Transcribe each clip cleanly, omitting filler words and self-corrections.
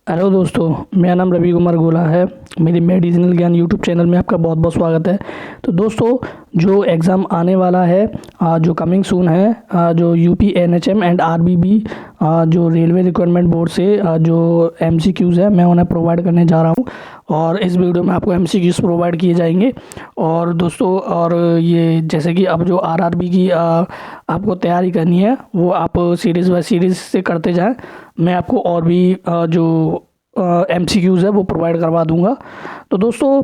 Hello दोस्तों, मेरा नाम रवि कुमार गोला है। मेरी मेडिसिनल ज्ञान यूट्यूब चैनल में आपका बहुत बहुत स्वागत है। तो दोस्तों, जो एग्ज़ाम आने वाला है, जो कमिंग सून है, जो यूपी एनएचएम एंड आरबीबी, जो रेलवे रिक्वायरमेंट बोर्ड से जो एमसीक्यूज़ है, मैं उन्हें प्रोवाइड करने जा रहा हूँ। और इस वीडियो में आपको एमसीक्यूज़ प्रोवाइड किए जाएंगे। और दोस्तों, और ये जैसे कि अब जो आरआरबी की आपको तैयारी करनी है, वो आप सीरीज़ बाय सीरीज़ से करते जाएं। मैं आपको और भी जो एमसीक्यूज़ है वो प्रोवाइड करवा दूंगा। तो दोस्तों,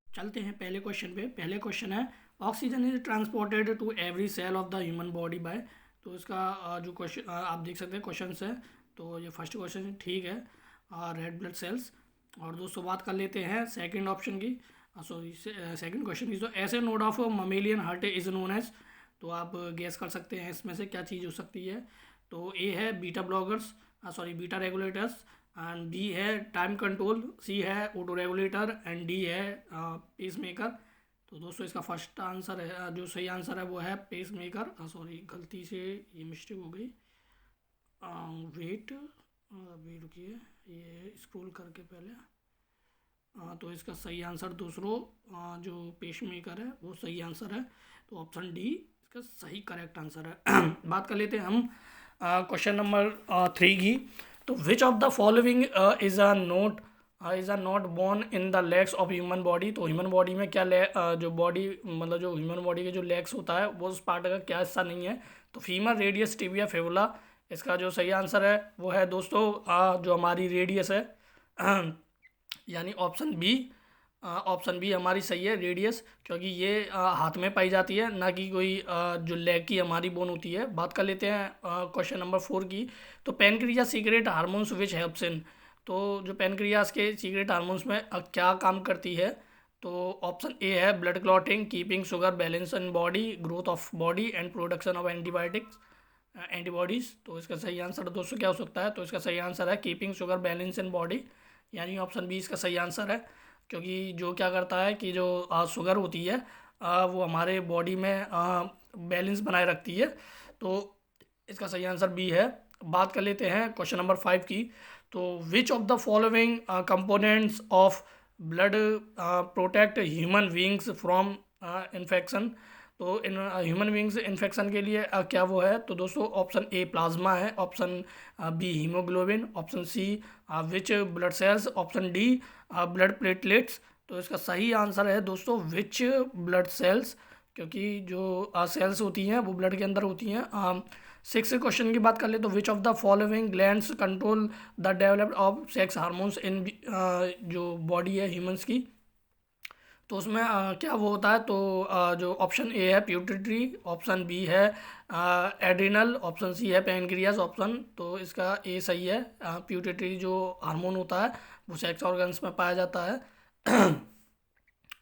चलते हैं पहले क्वेश्चन पे। पहले क्वेश्चन है, oxygen is transported to every cell of the human body by. तो इसका जो क्वेश्चन आप देख सकते हैं क्वेश्चन है। तो ये फर्स्ट क्वेश्चन ठीक है, रेड ब्लड सेल्स। और दोस्तों, बात कर लेते हैं सेकंड ऑप्शन की, सॉरी सेकंड क्वेश्चन की। तो SA node of mammalian heart is known as. तो आप गेस कर सकते हैं इसमें से क्या चीज़ हो सकती है। तो ए है beta blockers, sorry beta regulators, and B है टाइम कंट्रोल, सी है ऑटो रेगुलेटर, एंड डी है पेस मेकर। तो दोस्तों, इसका फर्स्ट आंसर है, जो सही आंसर है वो है पेस मेकर। सॉरी, गलती से ये मिस्टेक हो गई। वेट, अभी रुकिए, ये स्क्रॉल करके पहले। तो इसका सही आंसर दूसरों, जो पेस मेकर है वो सही आंसर है। तो ऑप्शन डी इसका सही करेक्ट आंसर है। बात कर लेते हैं हम क्वेश्चन नंबर 3 की। तो which of the following is a not born in the legs of human body. तो ह्यूमन बॉडी में क्या जो बॉडी, मतलब जो ह्यूमन बॉडी के जो लेग्स होता है वो उस पार्ट का क्या हिस्सा नहीं है। तो फीमर, रेडियस, टिबिया, फेबुला। इसका जो सही आंसर है वो है दोस्तों जो हमारी रेडियस है, यानी ऑप्शन बी। ऑप्शन बी हमारी सही है, रेडियस, क्योंकि ये हाथ में पाई जाती है, ना कि कोई जो लेग की हमारी बोन होती है। बात कर लेते हैं क्वेश्चन नंबर 4 की। तो pancreas secret hormones which helps in. तो जो पेनक्रियास के सीक्रेट हार्मोन्स में क्या काम करती है। तो ऑप्शन ए है blood clotting, keeping sugar balance in body, growth of body, and production of antibiotics antibodies. तो इसका सही आंसर दोस्तों क्या हो सकता है। तो इसका सही आंसर है keeping sugar balance in body, यानी ऑप्शन बी इसका सही आंसर है। क्योंकि जो क्या करता है कि जो शुगर होती है, वो हमारे बॉडी में बैलेंस बनाए रखती है। तो इसका सही आंसर बी है। बात कर लेते हैं क्वेश्चन नंबर 5 की। तो which of the following components of blood protect human beings from infection. तो इन ह्यूमन बींग्स इन्फेक्शन के लिए क्या वो है। तो दोस्तों, ऑप्शन ए प्लाज्मा है, option B haemoglobin, option C which blood cells, option D blood platelets. तो इसका सही आंसर है दोस्तों विच ब्लड सेल्स, क्योंकि जो सेल्स होती हैं वो ब्लड के अंदर होती हैं। 6 क्वेश्चन की बात कर ले, तो which of the following glands control the developed of sex hormones इन जो बॉडी है ह्यूमंस की। तो उसमें क्या वो होता है। तो जो ऑप्शन ए है प्यूटिट्री, ऑप्शन बी है एड्रिनल, ऑप्शन सी है पैनक्रियास, ऑप्शन, तो इसका ए सही है। प्यूटिट्री जो हार्मोन होता है वो सेक्स ऑर्गन्स में पाया जाता है।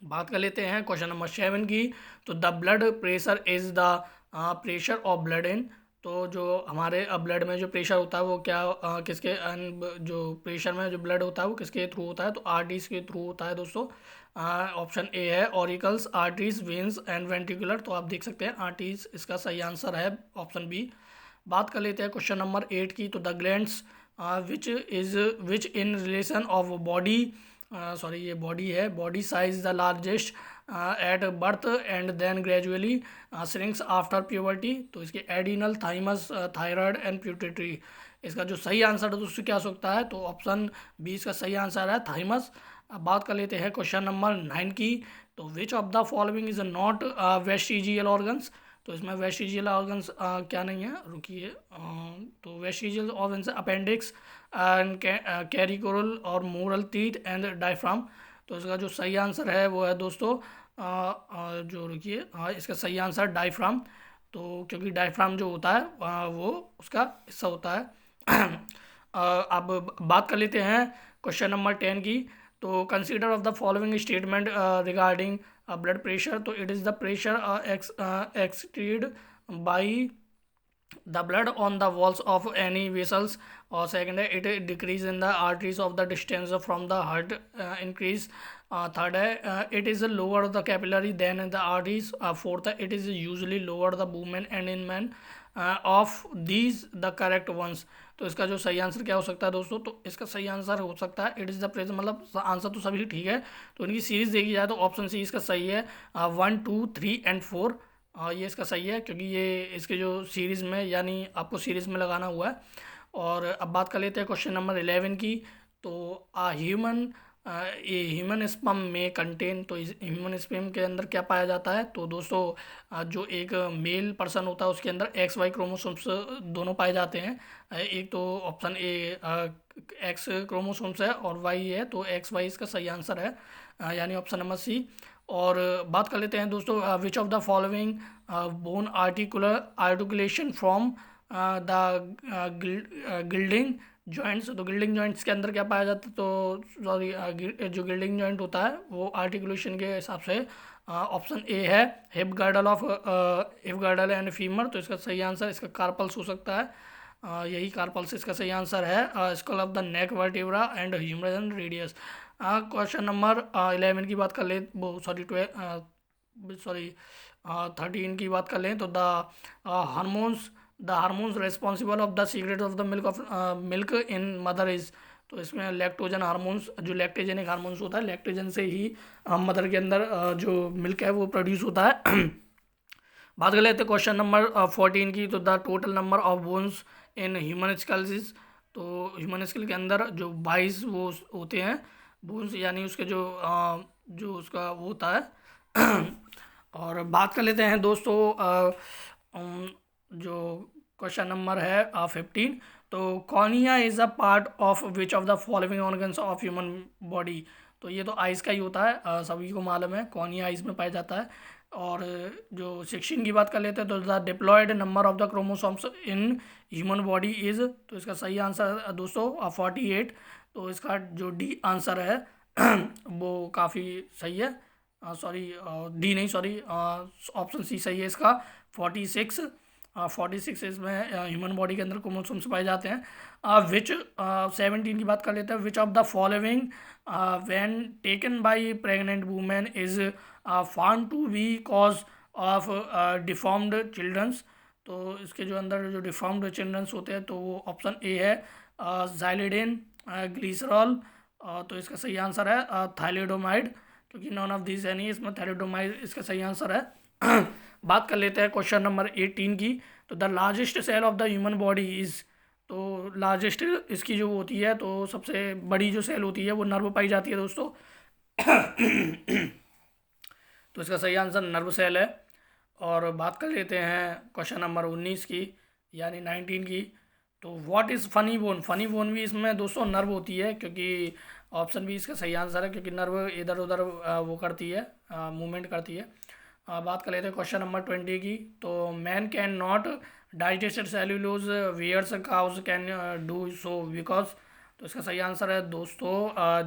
बात कर लेते हैं क्वेश्चन नंबर 7 की। तो the blood pressure is the pressure of blood in. तो जो हमारे ब्लड में जो प्रेशर होता है वो क्या किसके जो प्रेशर में जो ब्लड होता है वो किसके थ्रू होता है। तो आर्टरीज के थ्रू होता है दोस्तों। ऑप्शन ए है auricles, arteries, veins and ventricular. तो आप देख सकते हैं आर्टरीज इसका सही आंसर है, ऑप्शन बी। बात कर लेते हैं क्वेश्चन नंबर 8 की। तो the glands which in relation of body, sorry ये बॉडी है, body size the largest at birth and then gradually shrinks after puberty. तो इसके adrenal, thymus, thyroid and pituitary. इसका जो सही आंसर है दोस्तों क्या हो सकता है। तो ऑप्शन बी इसका सही आंसर है, थाइमस। अब बात कर लेते हैं क्वेश्चन नंबर 9 की। तो which of the following is not vestigial organs. तो इसमें वेस्टिजियल ऑर्गन्स क्या नहीं है, रुकिए। तो वेस्टिजियल ऑर्गन्स अपेंडिक्स एंड कैरिकोरल और मोरल टीथ एंड डायफ्राम। तो इसका जो सही आंसर है वो है दोस्तों जो रुकिए, इसका सही आंसर डायफ्राम। तो क्योंकि डायफ्राम जो होता है वो उसका हिस्सा होता है। अब बात कर लेते हैं क्वेश्चन नंबर 10 की। तो consider of the following statement regarding blood pressure. तो it is the pressure exerted by the blood on the walls of any vessels, or second है it decrease in the arteries of the distance from the heart increase, third है it is lower the capillary than the arteries, fourth है it is usually lower the women and in men, of these the correct ones। तो इसका जो सही answer क्या हो सकता है दोस्तों, तो इसका सही आंसर हो सकता है इट इज़ द प्रेजेंट, मतलब आंसर तो सभी ठीक है। तो इनकी सीरीज़ देखी जाए तो ऑप्शन सी इसका सही है, 1, 2, 3 एंड 4, ये इसका सही है, क्योंकि ये इसके जो सीरीज़ में, यानी आपको सीरीज़ में लगाना हुआ है। और अब बात कर लेते हैं क्वेश्चन नंबर 11 की। तो ये ह्यूमन स्पर्म में कंटेन, तो इस ह्यूमन स्पर्म के अंदर क्या पाया जाता है, तो दोस्तों जो एक मेल पर्सन होता है उसके अंदर एक्स वाई क्रोमोसोम्स दोनों पाए जाते हैं। एक तो ऑप्शन ए एक्स क्रोमोसोम्स है और वाई है, तो एक्स वाई इसका सही आंसर है, यानी ऑप्शन नंबर सी। और बात कर लेते हैं दोस्तों, which of the following bone articulation from the gliding joints, तो गिल्डिंग जॉइंट्स के अंदर क्या पाया जाता है, तो सॉरी जो गिल्डिंग जॉइंट होता है वो आर्टिकुलेशन के हिसाब से ऑप्शन ए है, हिप गर्डल एंड फीमर, तो इसका सही आंसर इसका कार्पल्स हो सकता है, यही कार्पल्स इसका सही आंसर है। Skull of the neck vertebra and humerus and radius. Question number 11 की बात कर ले, वो सॉरी 13 की बात कर लें, तो the hormones responsible of the secret of the milk in mother is, तो इसमें लैक्टोजन हार्मोन्स, जो लैक्टोजेनिक हार्मोन्स होता है, लैक्टोजन से ही मदर के अंदर जो मिल्क है वो प्रोड्यूस होता है। बात कर लेते हैं क्वेश्चन नंबर 14 की। तो the total number of bones in human skulls is, तो ह्यूमन स्कल के अंदर जो 22 वो होते हैं बोन्स, यानी उसके जो उसका वो होता है। और बात कर लेते हैं दोस्तों जो क्वेश्चन नंबर है 15, तो cornea is a part of which of the following organs of human body, तो ये तो आइस का ही होता है, सभी को मालूम है कॉर्निया आइस में पाया जाता है। और जो 16 की बात कर लेते हैं, तो the diploid number of the chromosomes in human body is, तो इसका सही आंसर दोस्तों 48, तो इसका जो डी आंसर है वो काफ़ी सही है, सॉरी डी नहीं, सॉरी ऑप्शन सी सही है इसका 46। 46 इसमें ह्यूमन बॉडी के अंदर क्रोमोसोम्स पाए जाते हैं। विच 17 की बात कर लेते हैं, which of the following when taken by pregnant women is found to be cause of deformed childrens, तो इसके जो अंदर जो डिफॉर्म्ड चिल्ड्रंस होते हैं तो वो ऑप्शन ए है जाइलिडिन ग्लिसरॉल, तो इसका सही आंसर है थाइलिडोमाइड, क्योंकि नॉन ऑफ दिस यानी इसमें थाइलिडोमाइड इसका सही आंसर है। बात कर लेते हैं क्वेश्चन नंबर 18 की। तो the largest cell of the human body is, तो लार्जेस्ट इसकी जो होती है, तो सबसे बड़ी जो सेल होती है वो नर्व पाई जाती है दोस्तों। तो इसका सही आंसर नर्व सेल है। और बात कर लेते हैं क्वेश्चन नंबर 19 की, यानी 19 की। तो what is funny bone, funny bone भी इसमें दोस्तों नर्व होती है, क्योंकि ऑप्शन भी इसका सही आंसर है, क्योंकि नर्व इधर उधर वो करती है, मूवमेंट करती है। बात कर लेते हैं क्वेश्चन नंबर 20 की। तो man can not digest cellulose whereas cows can do so because, तो इसका सही आंसर है दोस्तों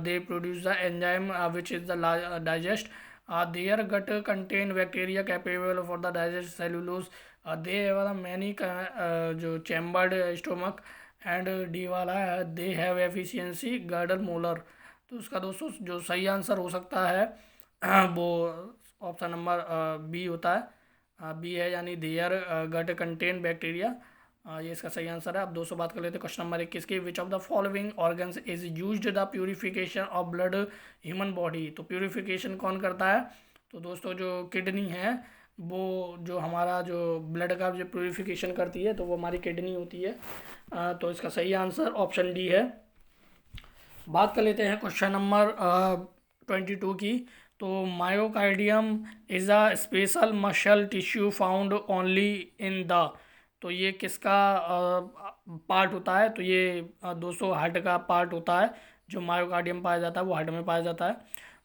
they produce the enzyme which is the digest their gut contain bacteria capable for the digest cellulose they have many जो chambered stomach and D वाला है they have efficiency girdle molar, तो उसका दोस्तों जो सही आंसर हो सकता है वो ऑप्शन नंबर बी होता है, बी है, यानी देयर गट कंटेन बैक्टीरिया, ये इसका सही आंसर है। अब 200 बात कर लेते हैं क्वेश्चन नंबर 21 की। विच of the following organs is used the purification of blood human body, तो प्यूरिफिकेशन कौन करता है, तो दोस्तों जो किडनी है वो जो हमारा जो ब्लड का जो प्यूरिफिकेशन करती है तो वो हमारी किडनी होती है, तो इसका सही आंसर ऑप्शन डी है। बात कर लेते हैं क्वेश्चन नंबर 22 की। तो myocardium is a special muscle tissue found only in the, तो ये किसका पार्ट होता है, तो ये दोस्तों हार्ट का पार्ट होता है, जो मायोकार्डियम पाया जाता है वो हार्ट में पाया जाता है।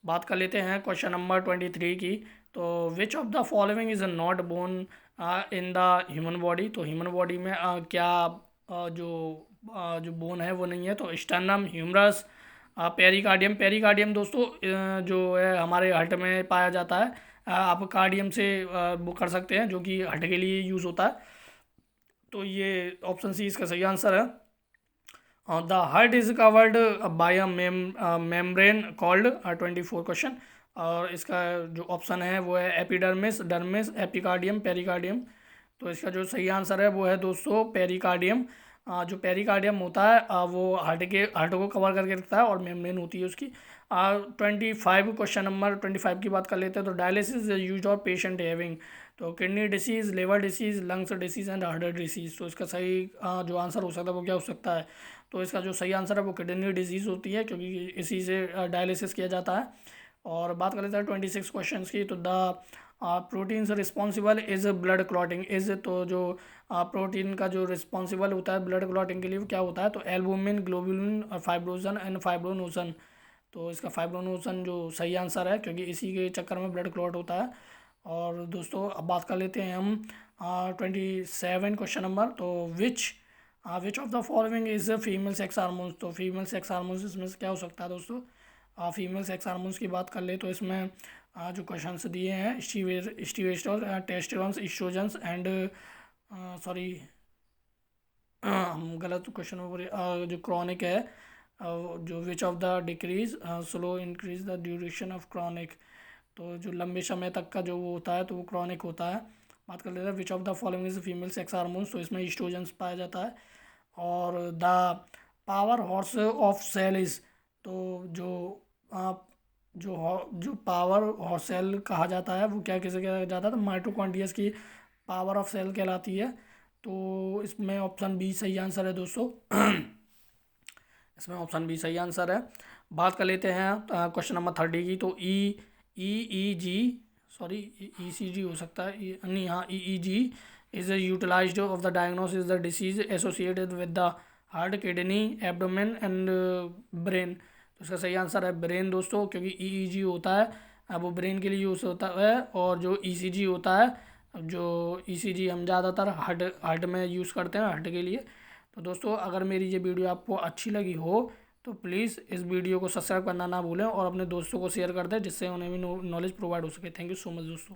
बात कर लेते हैं क्वेश्चन नंबर 23 की। तो which of the following is not bone in the human body, तो ह्यूमन बॉडी में क्या जो बोन है वो नहीं है, तो स्टर्नम, ह्यूमरस, पेरिकार्डियम, पेरिकार्डियम दोस्तों जो है हमारे हार्ट में पाया जाता है, आप कार्डियम से वो कर सकते हैं, जो कि हार्ट के लिए यूज़ होता है, तो ये ऑप्शन सी इसका सही आंसर है। The heart is covered by a membrane called 24 question, और इसका जो ऑप्शन है वो है एपिडर्मिस, डर्मिस, एपिकार्डियम, पेरिकार्डियम, तो इसका जो सही आंसर है वो है दोस्तों पेरिकार्डियम। जो पेरिकार्डियम होता है वो हार्ट को कवर करके रखता है और मेम्ब्रेन होती है उसकी। 25 क्वेश्चन नंबर 25 की बात कर लेते हैं। तो dialysis use of patient having, तो kidney disease, liver disease, lungs disease and heart disease. तो इसका सही जो आंसर हो सकता है वो क्या हो सकता है? तो इसका जो सही आंसर है वो किडनी डिजीज़ होती है, क्योंकि इसी से डायलिसिस किया जाता है। और बात कर लेते हैं 26 क्वेश्चन की। तो the proteins responsible is blood clotting is, तो जो प्रोटीन का जो रिस्पॉन्सिबल होता है ब्लड क्लॉटिंग के लिए वो क्या होता है? तो एल्बुमिन, ग्लोबुलिन और फाइब्रोजन एंड फाइब्रोनोसन। तो इसका फाइब्रोनोसन जो सही आंसर है, क्योंकि इसी के चक्कर में ब्लड क्लॉट होता है। और दोस्तों अब बात कर लेते हैं हम 27 क्वेश्चन नंबर। तो which of the following is female sex hormones. तो फीमेल सेक्स हार्मोन्स इसमें से क्या हो सकता है दोस्तों? फीमेल सेक्स हार्मोन्स की बात कर ले तो इसमें जो क्वेश्चंस दिए हैं, स्टीवेस्टोल, टेस्टोस्टेरोन, एस्ट्रोजन्स एंड सॉरी हम गलत क्वेश्चन में जो क्रॉनिक है, जो विच of the decrease slow increase the duration of chronic. तो जो लंबे समय तक का जो वो होता है तो वो क्रॉनिक होता है। बात कर लेते हैं which of the following is female sex hormones. तो इसमें एस्ट्रोजन्स पाया जाता है। और the powerhouse of cell is, तो जो पावर हॉर्स सेल कहा जाता है वो क्या किसे कहा जाता है? तो माइटोकॉन्ड्रियस की पावर ऑफ सेल कहलाती है। तो इसमें ऑप्शन बी सही आंसर है दोस्तों। इसमें ऑप्शन बी सही आंसर है। बात कर लेते हैं क्वेश्चन नंबर 30 की। तो ई जी सॉरी ई सी जी हो सकता है, नहीं हाँ, E G is utilised of the diagnosis the disease associated with the heart, kidney, abdomen and brain. तो इसका सही आंसर है ब्रेन दोस्तों, क्योंकि ई जी होता है वो ब्रेन के लिए यूज़ होता है। और जो ई सी जी होता है, जो ई सी जी हम ज़्यादातर हार्ट में यूज़ करते हैं, हार्ट के लिए। तो दोस्तों अगर मेरी ये वीडियो आपको अच्छी लगी हो तो प्लीज़ इस वीडियो को सब्सक्राइब करना ना भूलें और अपने दोस्तों को शेयर कर दें, जिससे उन्हें भी नॉलेज प्रोवाइड हो सके। थैंक यू सो मच दोस्तों।